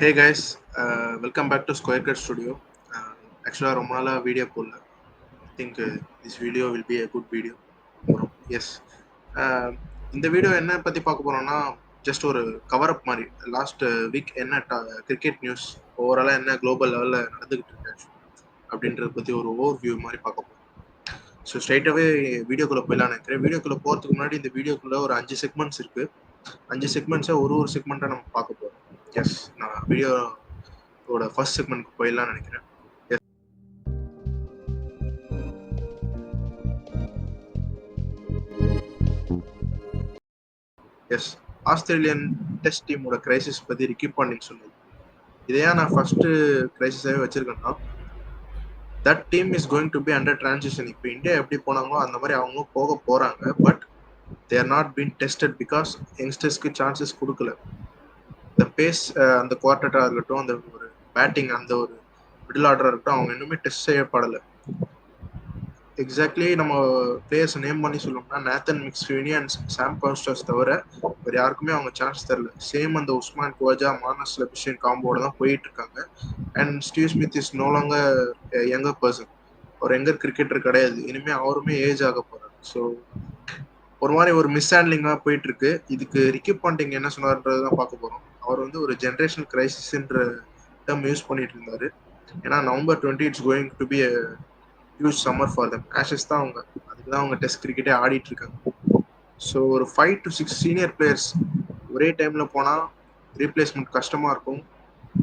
Hey guys, welcome back to Square Cut Studio. Actually, ரொம்ப நாளா video போடல. I think this video will be a good video. Yes, இந்த video என்ன பற்றி பார்க்க போகிறோம்னா ஜஸ்ட் ஒரு கவர் அப் மாதிரி லாஸ்ட் வீக் என்ன கிரிக்கெட் நியூஸ் ஓவராலாக என்ன குளோபல் லெவலில் நடந்துக்கிட்டு இருக்கு அப்படின்றத பற்றி ஒரு ஓவர் வியூ மாதிரி பார்க்க போகிறோம். ஸோ ஸ்ட்ரைட்டாகவே வீடியோக்குள்ளே போயிடலான்னு நினைக்கிறேன். வீடியோக்குள்ளே போகிறதுக்கு முன்னாடி இந்த வீடியோக்குள்ளே ஒரு 5 செக்மெண்ட்ஸ் இருக்குது. 5 செக்மெண்ட்ஸை ஒரு செக்மெண்ட்டாக நம்ம பார்க்க போகிறோம். எஸ், நான் வீடியோவோட ஃபர்ஸ்ட் செக்மெண்ட்க்கு போயிடலாம்னு நினைக்கிறேன். எஸ், ஆஸ்திரேலியன் டெஸ்ட் டீமோட கிரைசிஸ் பற்றி ரிக்கி பாண்டிங் சொன்னது. இதையா நான் ஃபர்ஸ்ட் கிரைசிஸாகவே வச்சிருக்கேன்னா, that team is going to be under transition. இப்போ இந்தியா எப்படி போனாங்களோ அந்த மாதிரி அவங்களும் போக போகிறாங்க. But there not been tested because யங்ஸ்டர்ஸ்க்கு சான்சஸ் கொடுக்கல. இந்த பேஸ் அந்த குவார்டராக இருக்கட்டும், அந்த ஒரு பேட்டிங், அந்த ஒரு மிடில் ஆர்டராக இருக்கட்டும், அவங்க இன்னுமே டெஸ்ட் செய்யப்படலை. எக்ஸாக்ட்லி நம்ம பிளேயர்ஸ் நேம் பண்ணி சொல்லணும்னா நேத்தன் மிக்ஸ்வினி அண்ட் சாம் கான்ஸ்டர்ஸ் தவிர வேறு யாருக்குமே அவங்க சான்ஸ் தரல. சேம் அந்த உஸ்மான் குவாஜா, மானஸ் லபிஷன் காம்போட தான் போயிட்டு இருக்காங்க. And Steve Smith is no longer younger person. ஒரு யங்கர் கிரிக்கெட்டர் கிடையாது. இனிமேல் அவருமே ஏஜ் ஆக போறாரு. ஸோ ஒரு மாதிரி ஒரு மிஸ் ஹேண்ட்லிங்காக போயிட்டு இருக்கு. இதுக்கு ரிக்கி பாண்டிங் என்ன சொன்னார்ன்றது தான் பார்க்க போகிறோம். அவர் வந்து ஒரு ஜென்ரேஷனல் கிரைசிஸ்ன்ற டேர்ம் யூஸ் பண்ணிட்டு இருந்தாரு. ஏன்னா November 20 it's going to B huge summer for them. Ashes தான் அவங்க, அதுக்கு தான் அவங்க டெஸ்ட் கிரிக்கெட்டே ஆடிட்டு இருக்காங்க. ஸோ ஒரு 5 to 6 சீனியர் பிளேயர்ஸ் ஒரே டைமில் போனால் ரீப்ளேஸ்மெண்ட் கஷ்டமாக இருக்கும்,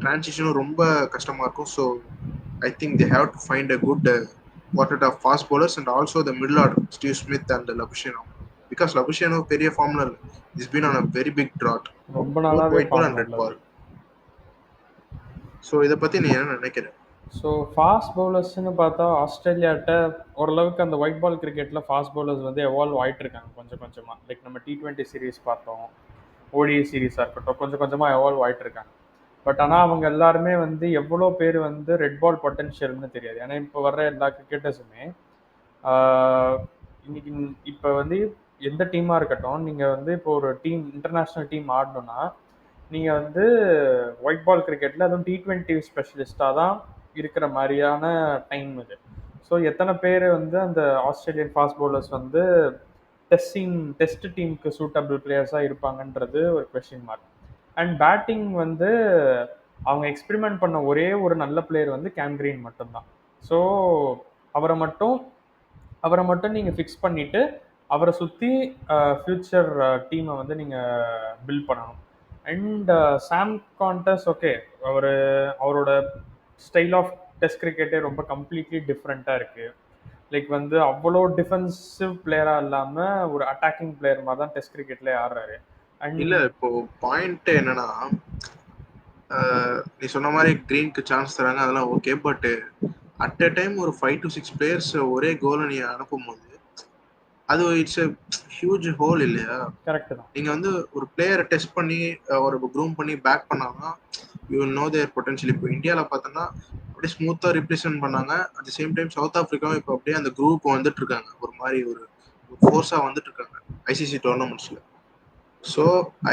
ட்ரான்சிஷனும் ரொம்ப கஷ்டமாக இருக்கும். So I think they have to find a good quartet of fast bowlers and also the middle order, Steve Smith and Labuschagne. Because Labuschagne பெரிய ஃபார்ம்ல இல்ல. He's been on a very big drought. ரொம்ப நாளாவே white ball and red ball. So இதை பற்றி நீ என்ன நினைக்கிற? ஸோ ஃபாஸ்ட் பவுலர்ஸ்னு பார்த்தா ஆஸ்திரேலியாட்ட ஓரளவுக்கு அந்த ஒயிட் பால் கிரிக்கெட்டில் ஃபாஸ்ட் பவுலர்ஸ் வந்து எவால்வ் ஆகிட்டு இருக்காங்க கொஞ்சம் கொஞ்சமாக. லைக் நம்ம T20 சீரீஸ் பார்த்தோம், ஓடிஐ சீரீஸாக இருக்கட்டும், கொஞ்சம் கொஞ்சமாக எவால்வ் ஆகிட்டு இருக்காங்க. பட் ஆனால் அவங்க எல்லாருமே வந்து எவ்வளோ பேர் வந்து ரெட் பால் பொட்டன்ஷியல்னு தெரியாது. ஏன்னா இப்போ வர்ற எல்லா கிரிக்கெட்டர்ஸுமே இன்னைக்கு இப்போ வந்து எந்த டீமாக இருக்கட்டும், நீங்கள் வந்து இப்போ ஒரு டீம் இன்டர்நேஷ்னல் டீம் ஆடணும்னா நீங்கள் வந்து ஒயிட் பால் கிரிக்கெட்டில் அதுவும் T20 ஸ்பெஷலிஸ்டாக தான் இருக்கிற மாதிரியான டைம் இது. ஸோ எத்தனை பேர் வந்து அந்த ஆஸ்திரேலியன் ஃபாஸ்ட் பவுலர்ஸ் வந்து டெஸ்ட் டீமுக்கு சூட்டபிள் பிளேயர்ஸாக இருப்பாங்கன்றது ஒரு கொஸ்டின் மார்க். அண்ட் பேட்டிங் வந்து அவங்க எக்ஸ்பெரிமெண்ட் பண்ண ஒரே ஒரு நல்ல பிளேயர் வந்து கேம் கிரீன் மட்டும்தான். ஸோ அவரை மட்டும் நீங்கள் ஃபிக்ஸ் பண்ணிவிட்டு அவரை சுற்றி ஃப்யூச்சர் டீமை வந்து நீங்கள் பில்ட் பண்ணணும். அண்ட் சாம் கான்டஸ் ஓகே, அவரோட ஸ்டைல் ஆஃப் டெஸ்ட் கிரிக்கெட்டே ரொம்ப கம்ப்ளீட்லி டிஃப்ரெண்ட்டாக இருக்குது. லைக் வந்து அவ்வளோ டிஃபென்சிவ் பிளேயராக இல்லாமல் ஒரு அட்டாக்கிங் பிளேயர் மாதிரி தான் டெஸ்ட் கிரிக்கெட்லேயே ஆடுறாரு. அண்ட் இல்லை, இப்போ பாயிண்ட் என்னன்னா, நீ சொன்ன மாதிரி கிரீனுக்கு சான்ஸ் தராங்க, அதெல்லாம் okay. But at a time ஒரு 5 to 6 பிளேயர்ஸ் ஒரே கோலை நீ அனுப்பும் போது அது இட்ஸ் எ ஹியூஜ் ஹோல் இல்லையா? கரெக்ட் தான். நீங்கள் வந்து ஒரு பிளேயரை டெஸ்ட் பண்ணி ஒரு க்ரூம் பண்ணி பேக் பண்ணாதான் you will know their potential. இப்போ இந்தியாவில் பார்த்தோன்னா அப்படியே ஸ்மூத்தாக ரிப்ரசென்ட் பண்ணாங்க. At the same time south ஆஃப்ரிக்காவும் இப்போ அப்படியே அந்த குரூப் வந்துட்டு இருக்காங்க, ஒரு மாதிரி ஒரு ஃபோர்ஸாக வந்துட்டு இருக்காங்க ஐசிசி டோர்னமெண்ட்ஸில். So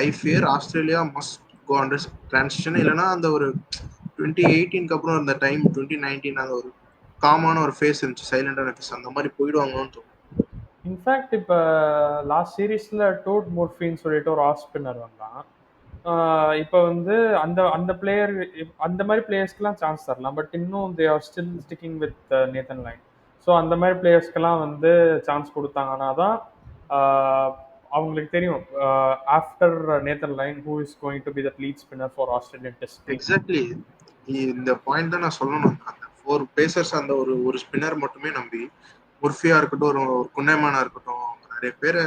I fear Australia must go under transition. இல்லைனா அந்த ஒரு 2018 அப்புறம் அந்த டைம் 2019 அந்த ஒரு காமான ஒரு ஃபேஸ் இருந்துச்சு, சைலண்டான ஃபேஸ், அந்த மாதிரி போயிடுவாங்கன்னு தோணும். இன்ஃபேக்ட் இப்போ லாஸ்ட் சீரீஸில் டோட் மோர்ஃபின்னு சொல்லிட்டு ஒரு ஆஃப் ஸ்பின்னர் வந்தான். இப்போ வந்து அந்த பிளேயர், அந்த மாதிரி பிளேயர்ஸ்க்கெலாம் சான்ஸ் தரலாம். பட் இன்னும் they are still sticking with Nathan Lyon. So அந்த மாதிரி பிளேயர்ஸ்க்கெல்லாம் வந்து சான்ஸ் கொடுத்தாங்கன்னா தான் அவங்களுக்கு தெரியும் after Nathan Lyon who is going to be that lead spinner for Australian test. Exactly இந்த பாயிண்ட் தான் நான் சொல்லணும். அந்த 4 பேசர்ஸ் அந்த ஒரு ஸ்பின்னர் மட்டுமே நம்பி, முர்ஃபியா இருக்கட்டும், ஒரு குன்னேமானா இருக்கட்டும், நிறைய பேர்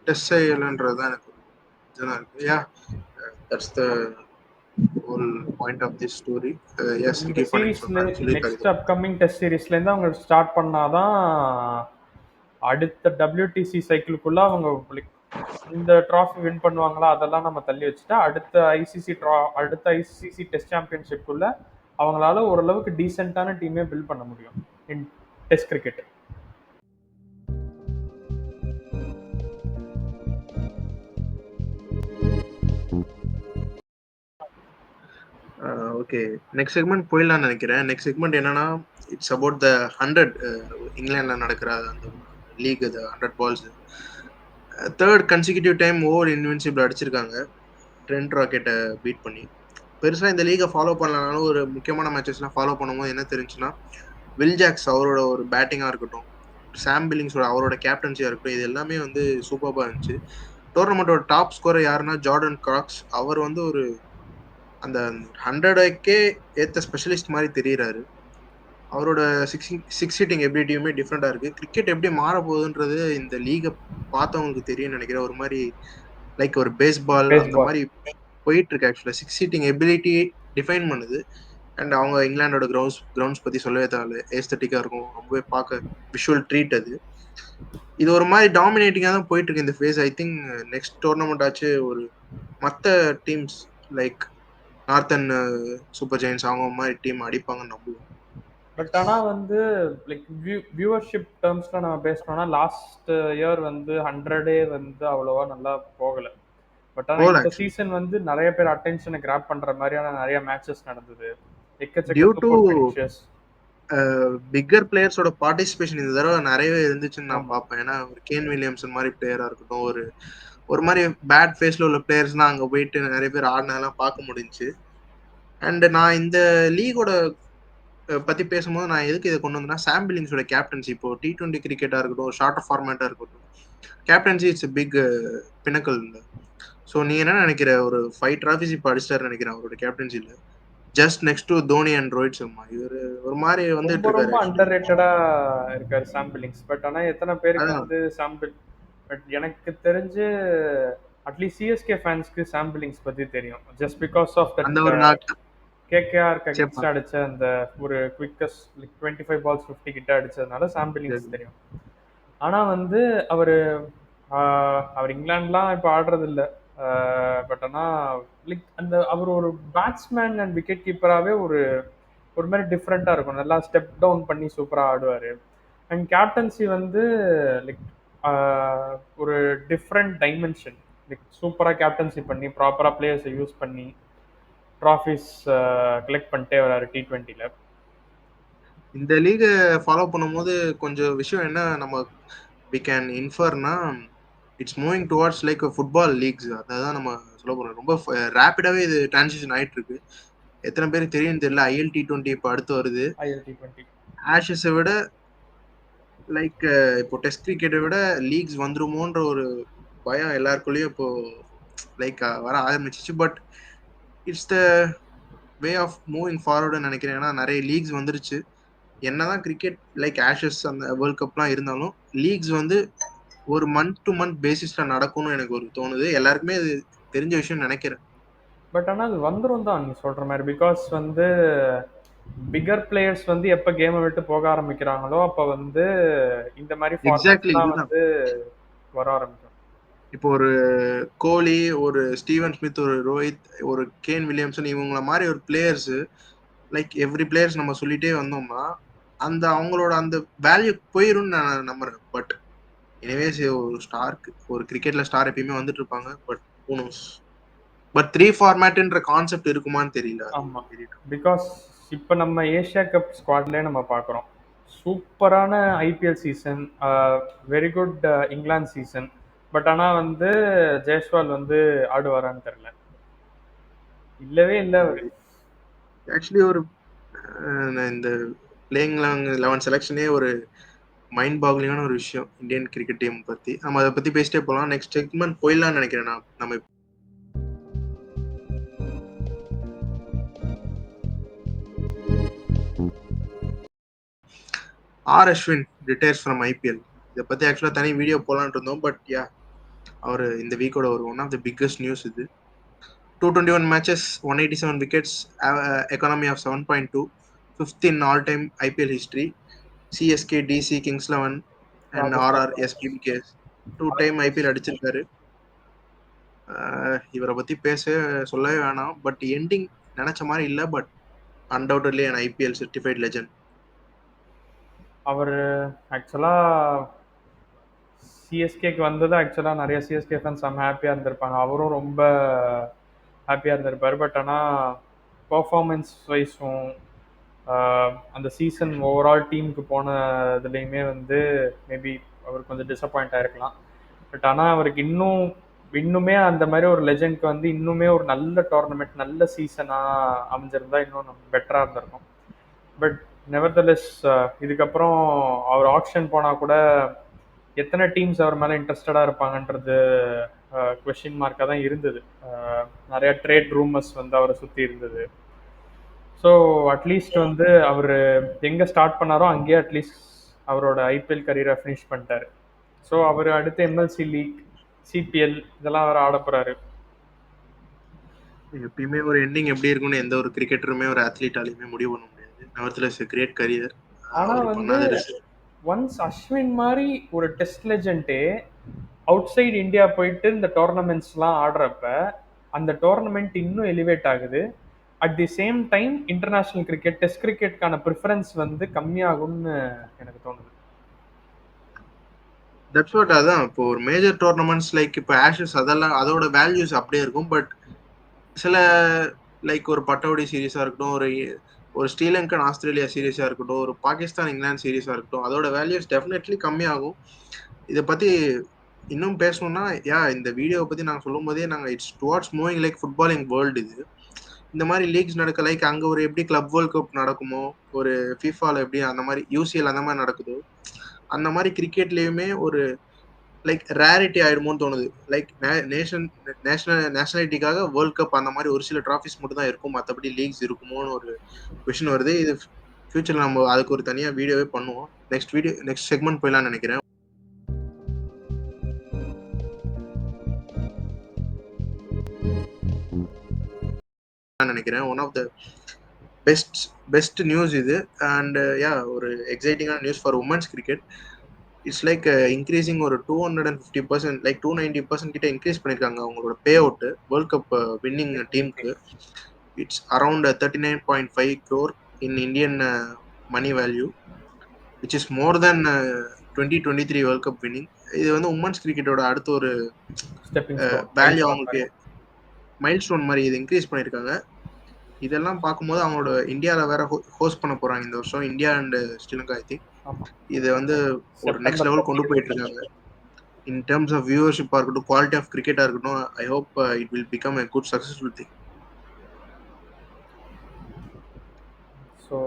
டெஸ்ட் செய்யலைன்றது தான் எனக்கு இதுதான் இருக்கு. Yeah, that's the whole point of this story. Yes, இந்த சீரீஸ்ல நெக்ஸ்ட் அப்கமிங் டெஸ்ட் சீரீஸ்லேருந்து அவங்க ஸ்டார்ட் பண்ணாதான் அடுத்த WTC சைக்கிளுக்குள்ள அவங்க இந்த ட்ராஃபி வின் பண்ணுவாங்களா அதெல்லாம் நம்ம தள்ளி வச்சுட்டா அடுத்த ஐசிசி டெஸ்ட் சாம்பியன்ஷிப்புக்குள்ள அவங்களால ஓரளவுக்கு டீசெண்டான டீமே பில்ட் பண்ண முடியும் in test cricket. Okay, next segment போயிடலாம்னு நினைக்கிறேன். நெக்ஸ்ட் செக்மெண்ட் என்னன்னா, இட்ஸ் அபவுட் த 100 இங்கிலாந்துல நடக்கிற அந்த league, the 100 balls. Third consecutive time over invincible அடிச்சிருக்காங்க ட்ரெண்ட் ராக்கெட்டை பீட் பண்ணி. பெருசாக இந்த லீகை ஃபாலோ பண்ணலனாலும் ஒரு முக்கியமான மேட்சஸ்லாம் ஃபாலோ பண்ணும்போது என்ன தெரிஞ்சுன்னா, வில் ஜாக்ஸ் அவரோட ஒரு பேட்டிங்காக இருக்கட்டும், சாம் பில்லிங்ஸோட அவரோட கேப்டன்சியாக இருக்கட்டும், இது எல்லாமே வந்து சூப்பராக இருந்துச்சு. டோர்னமெண்ட்டோட டாப் ஸ்கோரர் யாருன்னா ஜார்டன் காக்ஸ். அவர் வந்து ஒரு அந்த 100க்கே ஏற்ற ஸ்பெஷலிஸ்ட் மாதிரி தெரியுறாரு. அவரோட சிக்ஸ் ஹிட்டிங் எபிலிட்டியுமே டிஃப்ரெண்டாக இருக்குது. கிரிக்கெட் எப்படி மாற போகுதுன்றது இந்த லீகை பார்த்தவங்களுக்கு தெரியும்னு நினைக்கிறேன். ஒரு மாதிரி லைக் ஒரு பேஸ்பால் அந்த மாதிரி போயிட்டு இருக்கு. ஆக்சுவலாக சிக்ஸ் ஹிட்டிங் எபிலிட்டி டிஃபைன் பண்ணுது. அண்ட் அவங்க இங்கிலாண்டோட கிரவுண்ட்ஸ் பற்றி சொல்லவே தேவையில்ல, ஏஸ்தட்டிக்காக இருக்கும், ரொம்பவே பார்க்க விஷுவல் ட்ரீட் அது. இது ஒரு மாதிரி டாமினேட்டிங்காக தான் போயிட்டு இருக்கு இந்த phase. I think next tournament ஆச்சு ஒரு மற்ற teams like Northern Super Giants அவங்க மாதிரி டீம் அடிப்பாங்கன்னு நம்புவோம். பட் ஆனால் வந்து லைக் வியூவர்ஷிப் டேர்ம்ஸில் நம்ம பேசணும்னா லாஸ்ட் இயர் வந்து 100 வந்து அவ்வளோவா நல்லா போகலை. பட் ஆனால் இந்த சீசன் வந்து நிறைய பேர் அட்டென்ஷனை கிராப் பண்ணுற மாதிரியான நிறைய மேட்சஸ் நடந்தது. பிக்கர் பிளேயர்ஸோட பார்ட்டிசிபேஷன் இந்த தடவை நிறையவே இருந்துச்சுன்னு நான் பார்ப்பேன். ஏன்னா ஒரு கேன் வில்லியம்சன் மாதிரி பிளேயரா இருக்கட்டும், ஒரு மாதிரி பேட் ஃபேஸ்ல உள்ள பிளேயர்ஸ்லாம் அங்கே போயிட்டு நிறைய பேர் ஆடினதெல்லாம் பார்க்க முடிஞ்சுச்சு. அண்ட் நான் இந்த லீகோட பத்தி பேசும்போது நான் எதுக்கு இதை கொண்டு வந்தேன்னா, சாம் பில்லிங்ஸோட கேப்டன்சி இப்போ T20 கிரிக்கெட்டா இருக்கட்டும், ஷார்ட் ஃபார்மேட்டா இருக்கட்டும், captaincy it's big pinnacle. So நீ என்ன நினைக்கிற? ஒரு 5 டிராஃபிஸ் இப்போ அடிச்சிட்டாரு நினைக்கிறேன் அவரோட கேப்டன்சில, just next to Dhoni and Rohit Sharma. இவர் ஒரு மாதிரி வந்துட்டு இருக்காரு. ரொம்ப அண்டர்ரேட்டடா இருக்காரு சாம் பில்லிங்ஸ். பட் ஆனா எத்தனை பேருக்கு வந்து பட் எனக்கு தெரிஞ்சு அட்லீஸ்ட் சிஎஸ்கே ஃபேன்ஸ்க்கு சாம் பில்லிங்ஸ் பத்தி தெரியும். Just because of that KKR against அடிச்ச அந்த ஒரு குவிக்கஸ்ட் 25 பால்ஸ் 50 கிட்ட அடிச்சதுனால சாம் பில்லிங்ஸ் தெரியும். ஆனா வந்து அவர் இங்கிலாந்துலாம் இப்போ ஆடுறது இல்லை. பட் ஆனால் லைக் அந்த அவர் ஒரு பேட்ஸ்மேன் அண்ட் விக்கெட் கீப்பராகவே ஒரு மாதிரி டிஃப்ரெண்ட்டாக இருக்கும். நல்லா ஸ்டெப் டவுன் பண்ணி சூப்பராக ஆடுவார். அண்ட் கேப்டன்சி வந்து லைக் ஒரு டிஃப்ரெண்ட் டைமென்ஷன். லைக் சூப்பராக கேப்டன்சி பண்ணி ப்ராப்பராக பிளேயர்ஸை யூஸ் பண்ணி ட்ராஃபிஸ் கலெக்ட் பண்ணிட்டே வராரு T20ல. இந்த லீகை ஃபாலோ பண்ணும்போது கொஞ்சம் விஷயம் என்ன நம்ம வி கேன் இன்ஃபர்னா, it's moving towards like football leagues. அதான் நம்ம சொல்ல போகிறோம். ரொம்ப ரேப்பிடாகவே இது டிரான்சிஷன் ஆகிட்டு இருக்கு. எத்தனை பேருக்கு தெரியும் தெரியல, IL T20 இப்போ அடுத்து வருது. ஆஷஸை விட லைக் இப்போ டெஸ்ட் கிரிக்கெட்டை விட லீக்ஸ் வந்துருமோன்ற ஒரு பயம் எல்லாருக்குள்ளேயும் இப்போ லைக் வர ஆரம்பிச்சிச்சு. But it's the way of moving ஃபார்வர்டுன்னு நினைக்கிறேன். ஏன்னா நிறைய லீக்ஸ் வந்துருச்சு. என்னதான் கிரிக்கெட் லைக் ஆஷஸ் அந்த வேர்ல்ட் கப்லாம் இருந்தாலும் லீக்ஸ் வந்து ஒரு மந்த் டு மந்த் பேசிஸ்ல நடக்கும்னு எனக்கு ஒரு தோணுது. எல்லாருக்குமே அது தெரிஞ்ச விஷயம் நினைக்கிறேன். பட் ஆனால் அது வந்துடும் தான் நீ சொல்ற மாதிரி. பிகாஸ் வந்து பிகர் பிளேயர்ஸ் வந்து எப்ப கேமை விட்டு போக ஆரம்பிக்கிறாங்களோ அப்ப வந்து இந்த மாதிரி ஃபார்மேட்லாம் வந்து வர ஆரம்பிக்கும். இப்போ ஒரு கோலி, ஒரு ஸ்டீவன் ஸ்மித், ஒரு ரோஹித், ஒரு கேன் வில்லியம்சன், இவங்கள மாதிரி ஒரு பிளேயர்ஸ் லைக் எவ்ரி பிளேயர்ஸ் நம்ம சொல்லிட்டே வந்தோம்னா அந்த அவங்களோட அந்த வேல்யூ போயிரும்னு நான் நம்புறேன். பட் எனிவேஸ் ஒரு ஸ்டார்க்கு ஒரு கிரிக்கெட்ல ஸ்டார் எப்பயுமே வந்துட்டு இருப்பாங்க. But who knows. பட் 3 ஃபார்மேட்ன்ற கான்செப்ட் இருக்குமான்னு தெரியல. ஆமா, பிகாஸ் இப்போ நம்ம ஏஷியா கப் ஸ்குவாட்லேயே நம்ம பார்க்குறோம். சூப்பரான IPL season, very good England season. But ஆனால் வந்து ஜெய்ஸ்வால் வந்து ஆடுவாரான்னு தெரியல. இல்லவே இல்லை. ஆக்சுவலி ஒரு இந்த பிளேயிங் 11 செலெக்ஷனே ஒரு மைண்ட் பாக்லிங்கான ஒரு விஷயம் இந்தியன் கிரிக்கெட் டீம் பற்றி. நம்ம அதை பற்றி பேசிட்டே போகலாம். நெக்ஸ்ட் செக்மெண்ட் போயிடலாம்னு நினைக்கிறேன். நம்ம அஸ்வின் ரிட்டையர்ஸ் ஃப்ரம் IPL. இதை பற்றி ஆக்சுவலாக தனி வீடியோ போகலான்னு இருந்தோம். பட் யா, அவர் இந்த வீக்கோட ஒரு one of the biggest news இது. 221 matches, 187 wickets, economy of 7.2, 5th in all-time IPL history. CSK, DC, Kings 11 and RR, SPBKs. 2-time IPL அடிச்சிருக்காரு. இவரை பற்றி சொல்லவே வேணாம். பட் எண்டிங் நினச்ச மாதிரி இல்லை. But undoubtedly an IPL certified legend. அவர் ஆக்சுவலாக சிஎஸ்கேக்கு வந்தது ஆக்சுவலாக நிறைய சிஎஸ்கே ஃபேன்ஸ் செம்ம ஹாப்பியாக இருந்திருப்பாங்க. அவரும் ரொம்ப ஹாப்பியாக இருந்திருப்பார். பட் ஆனால் பர்ஃபார்மன்ஸ் வைஸும் அந்த சீசன் ஓவரால் டீமுக்கு போன இதுலேயுமே வந்து மேபி அவர் கொஞ்சம் டிசப்பாயிண்ட் ஆயிருக்கலாம். பட் ஆனால் அவருக்கு இன்னுமே அந்த மாதிரி ஒரு லெஜெண்ட்க்கு வந்து இன்னுமே ஒரு நல்ல டோர்னமெண்ட் நல்ல சீசனாக அமைஞ்சிருந்தா இன்னும் பெட்டராக இருந்திருக்கும். பட் நெவர்தலெஸ் இதுக்கப்புறம் அவர் ஆக்ஷன் போனால் கூட எத்தனை டீம்ஸ் அவர் மேலே இன்ட்ரெஸ்டடாக இருப்பாங்கன்றது கொஷின் மார்க்காக தான் இருந்தது. நிறைய ட்ரேட் ரூமர்ஸ் வந்து அவரை சுற்றி இருந்தது. ஸோ அட்லீஸ்ட் வந்து அவர் எங்கே ஸ்டார்ட் பண்ணாரோ அங்கேயே அட்லீஸ்ட் அவரோட ஐபிஎல் கரியரை ஃபினிஷ் பண்ணிட்டாரு. ஸோ அவர் அடுத்து எம்எல்சி லீக், சிபிஎல் இதெல்லாம் அவர் ஆட போறாரு. எப்பயுமே ஒரு எண்டிங் எப்படி இருக்கும்னு எந்த ஒரு கிரிக்கெட்டருமே ஒரு அத்லீட்டாலையுமே முடிவு பண்ண முடியாது. Nevertheless great career. ஆனால் வந்து ஒன்ஸ் அஸ்வின் மாதிரி ஒரு டெஸ்ட் லெஜெண்டே அவுட் சைடு இந்தியா போயிட்டு இந்த டோர்னமெண்ட்ஸ்லாம் ஆடுறப்ப அந்த டோர்னமெண்ட் இன்னும் எலிவேட் ஆகுது. At the same time international cricket test கிரிக்கெட்கான ப்ரிஃபரன்ஸ் வந்து கம்மியாகும்னு எனக்கு தோணுது. That's what. அதான் இப்போ ஒரு மேஜர் டோர்னமெண்ட்ஸ் லைக் இப்போ ஆஷஸ் அதெல்லாம் அதோட வேல்யூஸ் அப்படியே இருக்கும். பட் சில லைக் ஒரு பட்டோடி சீரீஸாக இருக்கட்டும், ஒரு ஸ்ரீலங்கன் ஆஸ்திரேலியா சீரீஸாக இருக்கட்டும், ஒரு பாகிஸ்தான் இங்கிலாந்து சீரீஸாக இருக்கட்டும், அதோட வேல்யூஸ் டெஃபினெட்லி கம்மியாகும். இதை பற்றி இன்னும் பேசணும்னா இந்த வீடியோவை பற்றி நாங்கள் சொல்லும் போதே நாங்கள் it's towards moving like footballing world. இது இந்த மாதிரி லீக்ஸ் நடக்க லைக் அங்கே ஒரு எப்படி கிளப் வேர்ல்ட் கப் நடக்குமோ, ஒரு ஃபிஃபாவில் எப்படி அந்த மாதிரி யூசிஎல் அந்த மாதிரி நடக்குதோ, அந்த மாதிரி கிரிக்கெட்லேயுமே ஒரு லைக் ரேரிட்டி ஆயிடுமோன்னு தோணுது. லைக் நேஷனாலிட்டிக்காக வேர்ல்ட் கப் அந்த மாதிரி ஒரு சில ட்ராஃபிஸ் மட்டும் தான் இருக்கும், மற்றபடி லீக்ஸ் இருக்குமோன்னு ஒரு கொஷின் வருது. இது ஃபியூச்சரில் நம்ம அதுக்கு ஒரு தனியாக வீடியோவே பண்ணுவோம். நெக்ஸ்ட் செக்மெண்ட் போயிடலாம்னு நினைக்கிறேன். நினைக்கிறேன் one of the best news இது. அண்ட் ஒரு எக்ஸைட்டிங்கான news for women's cricket. It's like increasing ஒரு 250%, லைக் 290% கிட்ட இன்க்ரீஸ் பண்ணியிருக்காங்க அவங்களோட payout world cup winning டீமுக்கு. It's around 39.5 crore in Indian money value, which is more than 2023 world cup winning. இது வந்து உமன்ஸ் கிரிக்கெட்டோட அடுத்த ஒரு வேல்யூ, அவங்களுக்கு மைல் ஸ்டோன் மாதிரி இது இன்க்ரீஸ் பண்ணியிருக்காங்க. இதெல்லாம் பார்க்கும்போது அவங்களோட இந்தியாவில் வேற ஹோஸ்ட் பண்ண போறாங்க இந்த வருஷம், India and Sri Lanka. I think இது வந்து ஒரு நெக்ஸ்ட் லெவல் கொண்டு போயிட்டு இருக்காங்க இன் டர்ம்ஸ் ஆஃப் வியூவர்ஷிப்பா இருக்கட்டும், குவாலிட்டி ஆஃப் கிரிக்கெட்டா இருக்கட்டும். I hope it will become a good successful thing. So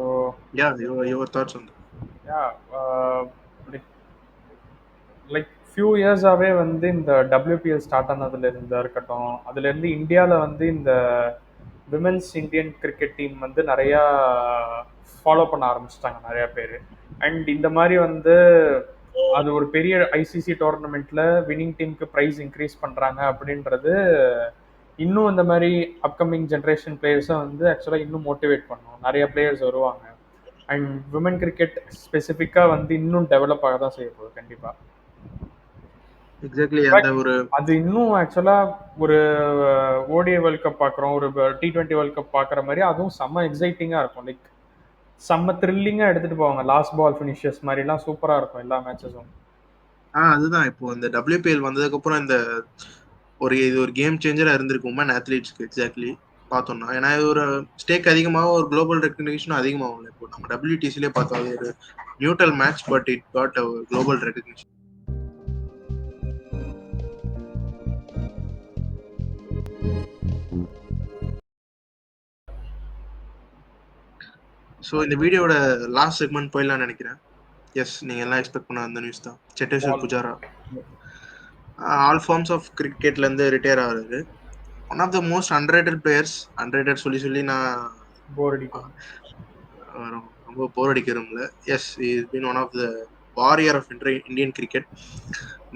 your thoughts on that? Like few இயர்ஸாகவே வந்து இந்த WPL ஸ்டார்ட் ஆனதுல இருந்து இருக்கட்டும், அதுலேருந்து இந்தியாவில் வந்து இந்த விமென்ஸ் இந்தியன் கிரிக்கெட் டீம் வந்து நிறையா ஃபாலோ பண்ண ஆரம்பிச்சிட்டாங்க நிறையா பேர். அண்ட் இந்த மாதிரி வந்து அது ஒரு பெரிய ஐசிசி டோர்னமெண்ட்டில் வின்னிங் டீமுக்கு ப்ரைஸ் இன்க்ரீஸ் பண்ணுறாங்க அப்படின்றது இன்னும் இந்த மாதிரி அப்கமிங் ஜென்ரேஷன் பிளேயர்ஸை வந்து ஆக்சுவலாக இன்னும் மோட்டிவேட் பண்ணும். நிறைய பிளேயர்ஸ் வருவாங்க. அண்ட் விமன் கிரிக்கெட் ஸ்பெசிஃபிக்காக வந்து இன்னும் டெவலப் ஆக தான் செய்ய போகுது கண்டிப்பாக. எக்ஸாக்ட்லி. அது இன்னும் ஆக்சுவலா ஒரு ஓடிஐ வேர்ல்ட் கப் பார்க்குறோம், ஒரு T20 வேர்ல்ட் கப் பார்க்குற மாதிரி அதுவும் செம்ம எக்ஸைட்டிங்காக இருக்கும். லைக் செம்ம த்ரில்லிங்காக எடுத்துகிட்டு போவாங்க. லாஸ்ட் பால் ஃபினிஷஸ் மாதிரிலாம் சூப்பராக இருக்கும் எல்லா மேட்சஸும். அதுதான் இப்போ இந்த WPL வந்ததுக்கப்புறம் இது ஒரு கேம் சேஞ்சராக இருந்திருக்கு உமன் அத்லீட்ஸ்க்கு. எக்ஸாக்ட்லி பார்த்தோம்னா, ஏன்னா இது ஒரு ஸ்டேக் அதிகமாக ஒரு குளோபல் ரெக்கக்னிஷனும் அதிகமாகும். இப்போ நம்ம WTCலே பார்த்தோம், அது ஒரு neutral match, but it got a global recognition. So இந்த வீடியோட லாஸ்ட் செக்மெண்ட் போயிடலாம்னு நினைக்கிறேன். எஸ், நீங்கள் எல்லாம் எக்ஸ்பெக்ட் பண்ண அந்த நியூஸ் தான். Cheteshwar Pujara all forms of கிரிக்கெட்லேருந்து ரிட்டையர் ஆகுறாரு. One of the most underrated players. Underrated சொல்லி நான் ரொம்ப போர் அடிக்கிறோம்ல. Yes, is been one of the warrior of Indian cricket.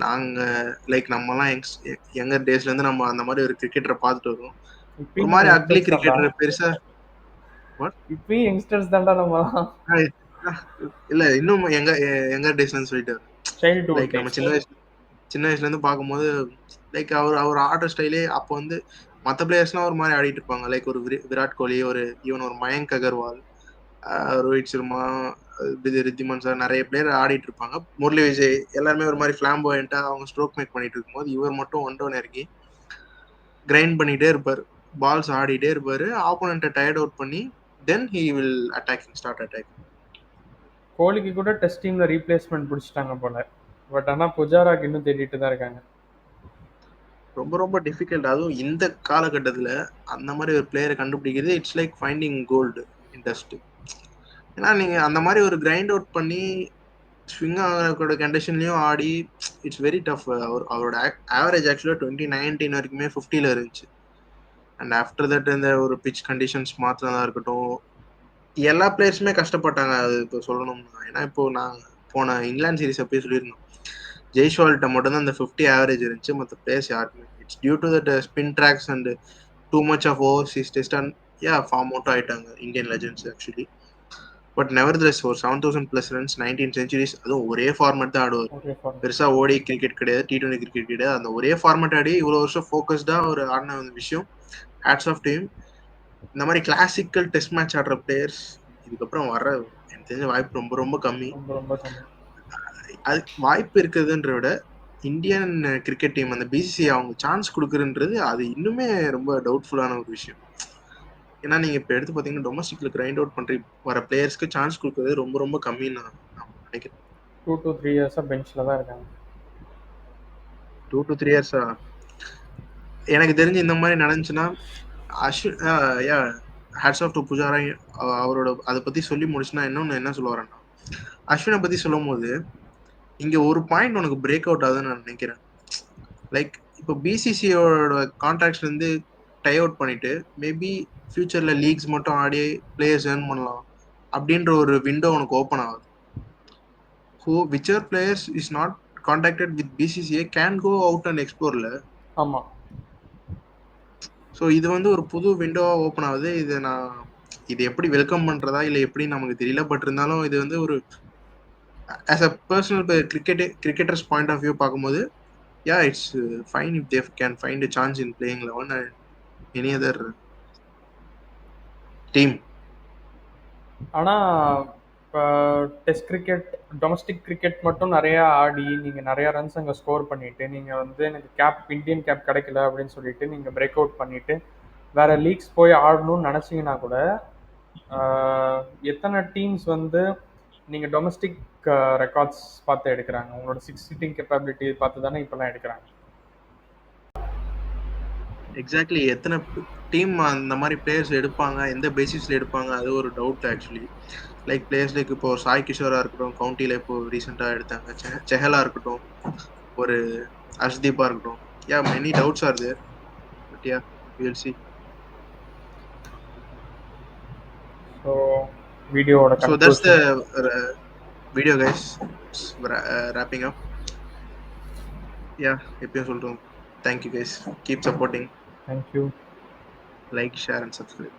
நாங்கள் லைக் நம்மலாம் யங்கர் டேஸ்லேருந்து நம்ம அந்த மாதிரி ஒரு கிரிக்கெட்டரை பார்த்துட்டு வரோம். ஒரு மாதிரி அக்லி கிரிக்கெட்டர் பெருசா இப்பயும் யங்ஸ்டர்ஸ் தான்டா நம்ம. இல்ல இன்னும் யங்கர் டேஸ்லன்னு சொல்லிட்டு லைக் நம்ம சின்ன வயசுல இருந்து பார்க்கும்போது லைக் அவர் ஆடுற ஸ்டைலே அப்போ வந்து மற்ற பிளேயர்ஸ்லாம் ஒரு மாதிரி ஆடிட்டு இருப்பாங்க. லைக் ஒரு விராட் கோலி, ஈவன் ஒரு மயங்க் அகர்வால், ரோஹித் சர்மா, ரித்திமன் சார், நிறைய பிளேயர் ஆடிட்டு இருப்பாங்க. முரளி விஜய் எல்லாருமே ஒரு மாதிரி ஃபிளாம்போயண்டா அவங்க ஸ்ட்ரோக் மேக் பண்ணிட்டு இருக்கும்போது இவர் மட்டும் ஒன் டவுன் இறங்கி கிரைண்ட் பண்ணிட்டே இருப்பார். பால்ஸ் ஆடிட்டே இருப்பாரு, ஆப்போனண்ட்டை டயர்ட் அவுட் பண்ணி then he will start attack. கோலிக்கு கூட டெஸ்ட் டீம்ல ரீப்ளேஸ்மெண்ட் பிடிச்சிட்டாங்க போல. பட் ஆனால் புஜாராக்கு இன்னும் தேடிட்டு தான் இருக்காங்க. ரொம்ப ரொம்ப டிஃபிகல்ட். அதுவும் இந்த காலகட்டத்தில் அந்த மாதிரி ஒரு பிளேயரை கண்டுபிடிக்கிறது it's like finding gold in dust. ஏன்னா நீங்கள் அந்த மாதிரி ஒரு கிரைண்ட் அவுட் பண்ணி ஸ்விங் ஆகிற கண்டிஷன்லையும் ஆடி இட்ஸ் வெரி டஃப். அவரோட ஆவரேஜ் ஆக்சுவலாக 2019 வரைக்குமே 50ல் இருந்துச்சு. அண்ட் ஆஃப்டர் தட் இந்த ஒரு பிச் கண்டிஷன்ஸ் மாற்றினதாக இருக்கட்டும், எல்லா பிளேயர்ஸுமே கஷ்டப்பட்டாங்க. அது இப்போ சொல்லணும்னா, ஏன்னா இப்போ நான் போன இங்கிலாந்து சீரிஸ் அப்பயே சொல்லியிருந்தோம், ஜெய்ஷ்வால்கிட்ட மட்டும்தான் இந்த 50 ஆவரேஜ் இருந்துச்சு, மற்ற பிளேயர்ஸ் யாருக்குமே. It's due to that spin tracks and too much of overseas test and form out ஆயிட்டாங்க Indian legends actually. But nevertheless ஒரு 7,000+ ரன்ஸ், 19 சென்ச்சுரிஸ், அதுவும் ஒரே ஃபார்மேட் தான் ஆடுவார். பெருசாக ஓடி கிரிக்கெட் கிடையாது, T20 கிரிக்கெட் கிடையாது, அந்த ஒரே ஃபார்மேட் ஆடி இவ்வளோ வருஷம் ஃபோக்கஸ்டாக ஒரு ஆடின விஷயம். Hats off team. இந்த மாதிரி கிளாசிக்கல் டெஸ்ட் மேட்ச் ஆடுற பிளேயர்ஸ் இதுக்கப்புறம் வர எனக்கு தெரிஞ்ச வாய்ப்பு ரொம்ப ரொம்ப கம்மி. அது வாய்ப்பு இருக்குதுன்ற விட இந்தியன் கிரிக்கெட் டீம் அந்த பிசிசிஐ அவங்க சான்ஸ் கொடுக்குறன்றது அது இன்னுமே ரொம்ப டவுட்ஃபுல்லான ஒரு விஷயம். ஏன்னா நீங்கள் இப்போ எடுத்து பார்த்தீங்கன்னா டொமஸ்டிக்ல கிரைண்ட் அவுட் பண்ணுற வர பிளேயர்ஸ்க்கு சான்ஸ் கொடுக்குறது ரொம்ப ரொம்ப கம்மின்னு நான் நினைக்கிறேன். 2 to 3 இயர்ஸாக பெஞ்சில் தான் இருக்காங்க. 2 to 3 இயர்ஸா? எனக்கு தெரிஞ்சு இந்த மாதிரி நடந்துச்சுன்னா ஹேட்ஸ் ஆஃப் டு புஜாரா. அவரோட அதை பற்றி சொல்லி முடிச்சுன்னா இன்னொன்று என்ன சொல்ல வரேன்னா, அஸ்வினை பற்றி சொல்லும் போது இங்கே ஒரு பாயிண்ட் உனக்கு பிரேக் அவுட் ஆகுதுன்னு நான் நினைக்கிறேன். லைக் இப்போ பிசிசியோட கான்ட்ராக்ட்ஸ்லேருந்து டை அவுட் பண்ணிட்டு மேபி ஃபியூச்சரில் லீக்ஸ் மட்டும் ஆடி பிளேயர்ஸ் ஏர்ன் பண்ணலாம் அப்படின்ற ஒரு விண்டோ உனக்கு ஓப்பன் ஆகுது. So which are players is not contracted with BCCI can go out and எக்ஸ்ப்ளோர்ல. ஆமாம். ஸோ இது வந்து ஒரு புது விண்டோவாக ஓப்பன் ஆகுது. இது எப்படி வெல்கம் பண்ணுறதா இல்லை எப்படி நமக்கு தெரியல. பட் இருந்தாலும் இது வந்து ஒரு as a personal cricketers point of view பார்க்கும்போது it's fine if they can find a chance in playing 11 and any other team. ஆனால் இப்போ டெஸ்ட் கிரிக்கெட், டொமஸ்டிக் கிரிக்கெட் மட்டும் நிறையா ஆடி நீங்கள் நிறையா ரன்ஸ் அங்கே ஸ்கோர் பண்ணிவிட்டு நீங்கள் வந்து எனக்கு இந்தியன் கேப் கிடைக்கல அப்படின்னு சொல்லிட்டு நீங்கள் பிரேக் அவுட் பண்ணிவிட்டு வேறு லீக்ஸ் போய் ஆடணும்னு நினச்சிங்கன்னா கூட எத்தனை டீம்ஸ் வந்து நீங்கள் டொமஸ்டிக் ரெக்கார்ட்ஸ் பார்த்து எடுக்கிறாங்க? உங்களோட 6 ஹிட்டிங் கேப்பபிலிட்டி பார்த்து தானே இப்போலாம் எடுக்கிறாங்க. எக்ஸாக்ட்லி. எத்தனை டீம் அந்த மாதிரி பிளேயர்ஸ் எடுப்பாங்க, எந்த பேசிஸில் எடுப்பாங்க, அது ஒரு doubt actually. Like players like இப்போ சாய் கிஷோராக இருக்கட்டும், கவுண்டியில் இப்போ ரீசெண்டாக எடுத்தாங்க, செஹலாக இருக்கட்டும், ஒரு அர்ஷ்தீப்பாக இருக்கட்டும், many doubts are there. But we will see. So that's the video guys. Wrapping up. எப்பயும் சொல்றோம், thank you guys, keep supporting. Thank you. Like, share and subscribe.